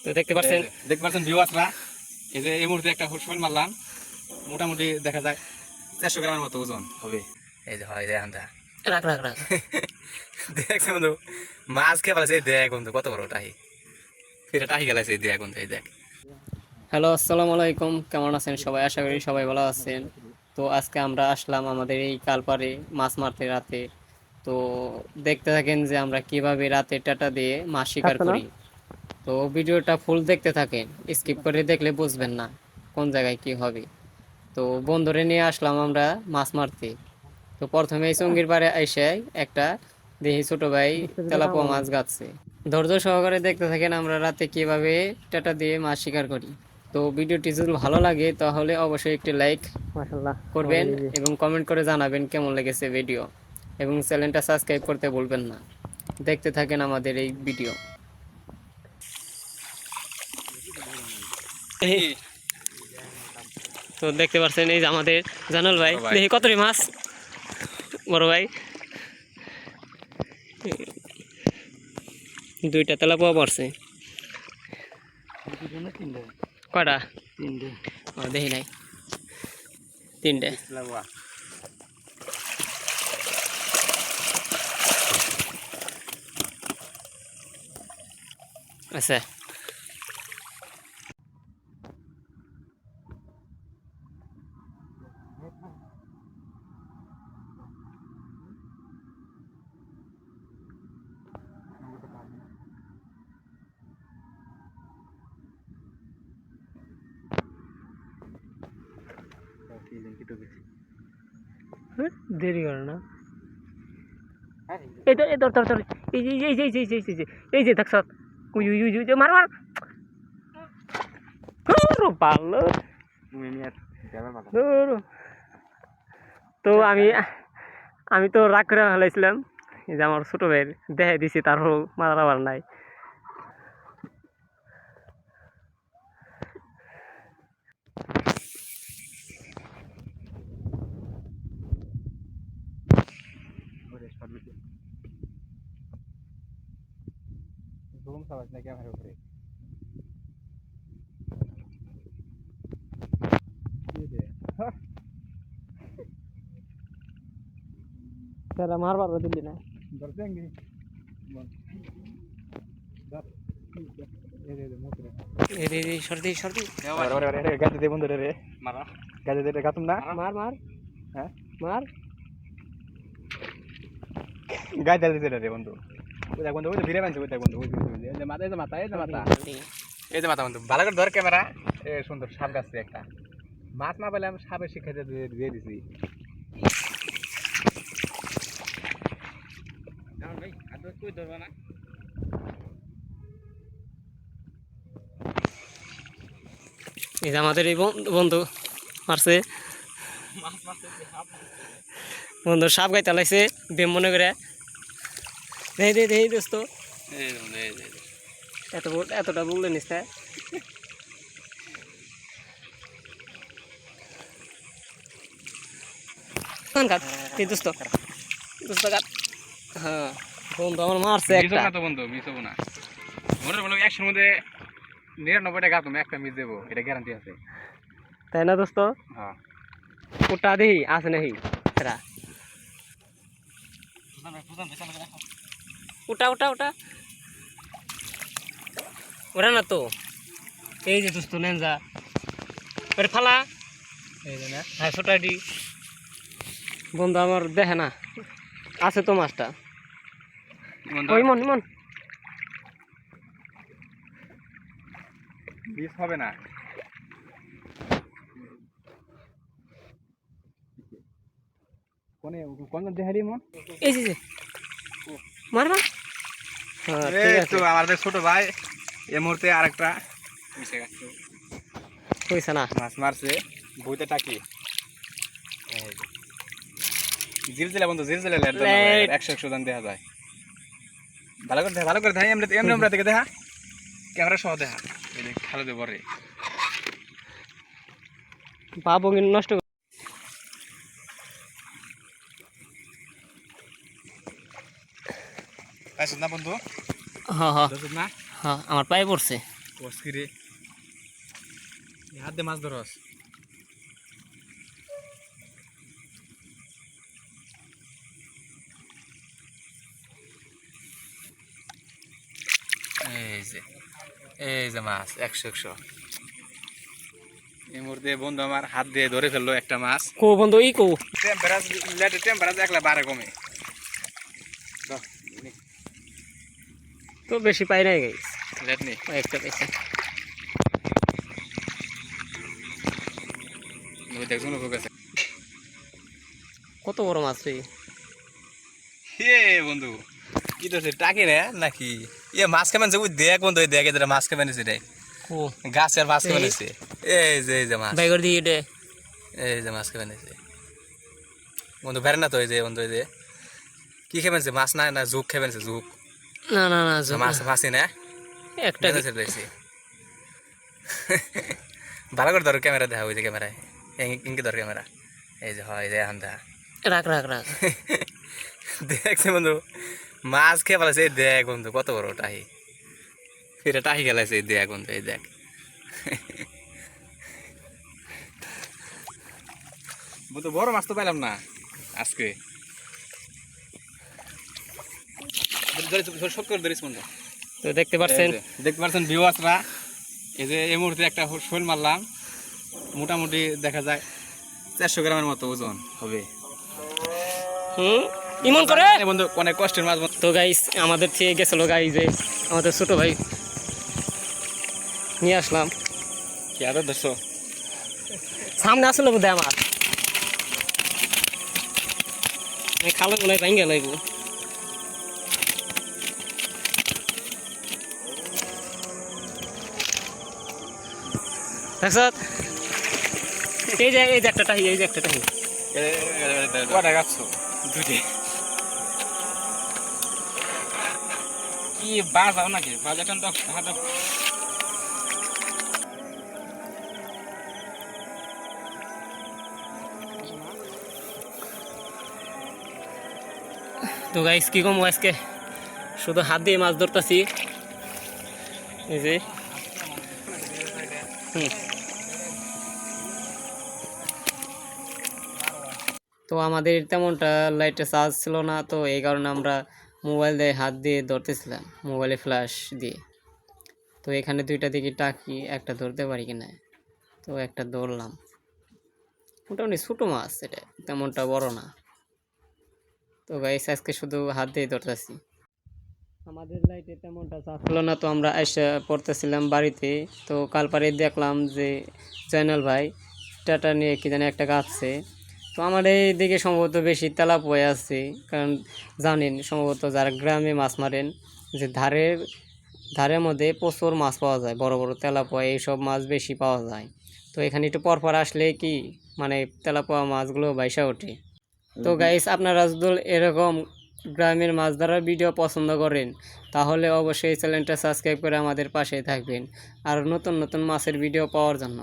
তো দেখতে পাচ্ছেন ভিউয়ার্সরা, এই যে এই মুহূর্তে একটা শোল মারলাম, মোটামুটি দেখা যায় 400 গ্রামের মতো ওজন হবে। এই যে হয় দেখেন, রাখ রাখ রাখ দেখছে বন্ধু মাছ খেয়ে ফেলেছে। দেখ বন্ধু কত বড় টাহি, এটা টাহি গেলাছে। দেখ বন্ধু, এই দেখ। হ্যালো, আসসালামু আলাইকুম। কেমন আছেন সবাই? আশা করি সবাই ভালো আছেন। তো আজকে আমরা আসলাম আমাদের এই কালপাড়ে মাছ মারতে রাতে। তো দেখতে থাকেন যে আমরা কিভাবে রাতে টাটা দিয়ে মাছ শিকার করি। তো ভিডিওটা ফুল দেখতে থাকেন, স্কিপ করে দেখলে বুঝবেন না কোন জায়গায় কি হবে। তো বন্ধুরে নিয়ে আসলাম আমরা মাছ মারতে। তো প্রথমে এই চঙ্গির পাড়ে এসে একটা দেখি ছোট ভাই তেলাপোয়া মাছ গাচ্ছে। ধৈর্য সহকারে দেখতে থাকেন আমরা রাতে কিভাবে টাটা দিয়ে মাছ শিকার করি। তো ভিডিওটি যদি ভালো লাগে তাহলে অবশ্যই একটি লাইক করবেন এবং কমেন্ট করে জানাবেন কেমন লেগেছে ভিডিও, এবং চ্যানেলটা সাবস্ক্রাইব করতে ভুলবেন না। দেখতে থাকেন আমাদের এই ভিডিও। তো দেখতে পাচ্ছেন এই যে আমাদের জানাল ভাই, দেখি কতটি মাছ বড় ভাই, দুইটা তেলাপোয়া পড়ছে। কটা? দেখি নাই, তিনটে। আচ্ছা, দেরি করে না। এই তো এই তোর তোর তোর এই যে এই যে এই যে এই যে এই যে এই যে দেখছ, উই উই উই উই মার মার। ভালো। তো আমি তো রাগ করে ফেলাইছিলাম, এই যে আমার ছোট ভাইয়ের দেখাই দিছি, তারপর মারার আবার নাই। তারা মারবার দিলি না। সর্দি সর্দি গাছে দিয়ে বন্ধু রে, মারা গাছে দিয়ে গাতুম না, মার মার। হ্যাঁ মার গায়ে তেল দিতে রে বন্ধু। ওই দেখ বন্ধু, ওই ভিড়ে বানছে। ওই দেখ বন্ধু, ওই যে মাথা, এই যে মাথা, এই যে মাথা, এই যে মাথা বন্ধু। ভালো করে ধর ক্যামেরা। এ সুন্দর সাপ গাছে একটা মাছ না পেলে আমি সাপের শিক্ষা দিয়ে দিছি। এই যে আমাদের এই বন্ধু মারছে, বন্ধু সাপ গাইতে লাইছে বেম মনে করে। দে দে দে দোস্ত, এতটা বললে নিস না। দোস্ত দোস্ত কাট। হ্যাঁ বন্ধু আমার মারছে একটা। তো বন্ধু মিস হবো না, মনে বলো 100-র মধ্যে 99টা গাতুম, একটা মিস দেবো, এটা গ্যারান্টি আছে, তাই না দোস্ত? হ্যাঁ। ওটা দেখি আছে নাকি এরা। ওটা ওটা ওটা ওরা না তো, এই যে দোস্ত নেনজা ওটা ফালা, এই যে না। হ্যাঁ ছোটাটি বন্ধু আমার দেখে না, আছে তো মাছটা। ওই মন মন মিস হবে না। কোন দেখালি মন, এই যে মার মার। হ্যাঁ ঠিক আছে, আমাদের ছোট ভাই এই মুহূর্তে আরেকটা মিশে গেছে, কইছে না মাছ মারছে বইতে টাকি। জিল জিলা বন্ধু, জিল জিলা 100 জন দেখা যায়। ভালো করে দেখা, ভালো করে দেখা, এমনি এমনি আমরা থেকে দেখা, ক্যামেরা সহ দেখা, খেলা দেবো রে বাবু নষ্ট। পাইছ না বন্ধু? হ্যাঁ হ্যাঁ ধরছিস না হ্যাঁ আমার পায়ে পড়ছে। কসকি রে হাত দিয়ে মাছ ধরস এই যে মাছ 100 এই মুহূর্তে বন্ধু আমার হাত দিয়ে ধরে ফেললো একটা মাছ কো বন্ধু ই কো টেম্পারেচার একলা বারে কমে তো বেশি পাই নাই গাইস, লেট নি একটা পাইছে। দেখছো না গেছে কত বড় মাছ রে। হে বন্ধু কি তো টাকে রে নাকি ইয়ে মাছ কেমন যে দেখ বন্ধু দেখ এদের মাছ কেমন আছে রে কো গাছের মাছ কেমন আছে এই যে মাছ বাইগর দিয়ে দে। এই যে মাছ কেমন আছে বন্ধু বের না তো এই যে বন্ধু এই যে কি খেবেন মাছ না না ঝুক খেবেন ঝুক না না না মাছ মাছি না একটা ভালো করে ধরো ক্যামেরা দেখা ওই যে ক্যামেরায় ইনকে ধর ক্যামেরা এই যে হয় যে এখন দেখা রাখ রাখ রাখ। দেখছে বন্ধু মাছ খেয়ে ফেলাছে এই দেখ বন্ধু কত বড় টাহি এটা টাহি খেলাইছে এই দেখ বন্ধু এই দেখ বন্ধু বড় মাছ তো পাইলাম না আজকে তো দেখতে পাচ্ছেন ভিউয়ার্সরা এই যে এই মুহূর্তে একটা শোল মারলাম মোটামুটি দেখা যায় 400 গ্রামের মতো ওজন হবে ইমন করে বন্ধু অনেক কষ্টের মাছ তো গাইস আমাদের থেকে গেছিল গাইস যে আমাদের ছোট ভাই নিয়ে আসলাম। কি আদর ধরছো সামনে আসলো বোধ আমার খালো গুলাই ভাঙ্গে লাগবো। এই যে একটা টাহি এই যে একটা টাহি কটা গাছ দুটি কি বাজাও নাকি বাজাটান তো হাত তো গাইস কি কম আজকে শুধু হাত দিয়ে মাছ ধরতেছি এই যে তো আমাদের তেমনটা লাইটে চার্জ ছিল না, তো এই কারণে আমরা মোবাইল দিয়ে হাত দিয়ে ধরতেছিলাম, মোবাইলে ফ্ল্যাশ দিয়ে। তো এখানে দুইটা দিকে টাকি একটা ধরতে পারি কিনা, তো একটা ধরলাম। মোটামুটি ছোটো মাছ, এটা তেমনটা বড় না। তো গাইস আজকে শুধু হাত দিয়ে ধরতেছি। আমাদের লাইটে তেমনটা চার্জ ছিল না, তো আমরা এসে পড়তেছিলাম বাড়িতে। তো কালপারে দেখলাম যে জয়নাল ভাই টাটা নিয়ে কি জানি একটা গাছছে। তো আমার এই দিকে সম্ভবত বেশি তেলাপোয়া আছে, কারণ জানেন সম্ভবত যারা গ্রামে মাছ মারেন যে ধারের মধ্যে প্রচুর মাছ পাওয়া যায়, বড় বড় তেলাপোয়া এইসব মাছ বেশি পাওয়া যায়। তো এখানে একটু পরপর আসলে কি মানে তেলাপোয়া মাছগুলো বাইসা ওঠে। তো গাইস আপনারা যদি এরকম গ্রামের মাছ ধরার ভিডিও পছন্দ করেন তাহলে অবশ্যই চ্যানেলটা সাবস্ক্রাইব করে আমাদের পাশে থাকবেন আর নতুন নতুন মাছের ভিডিও পাওয়ার জন্য।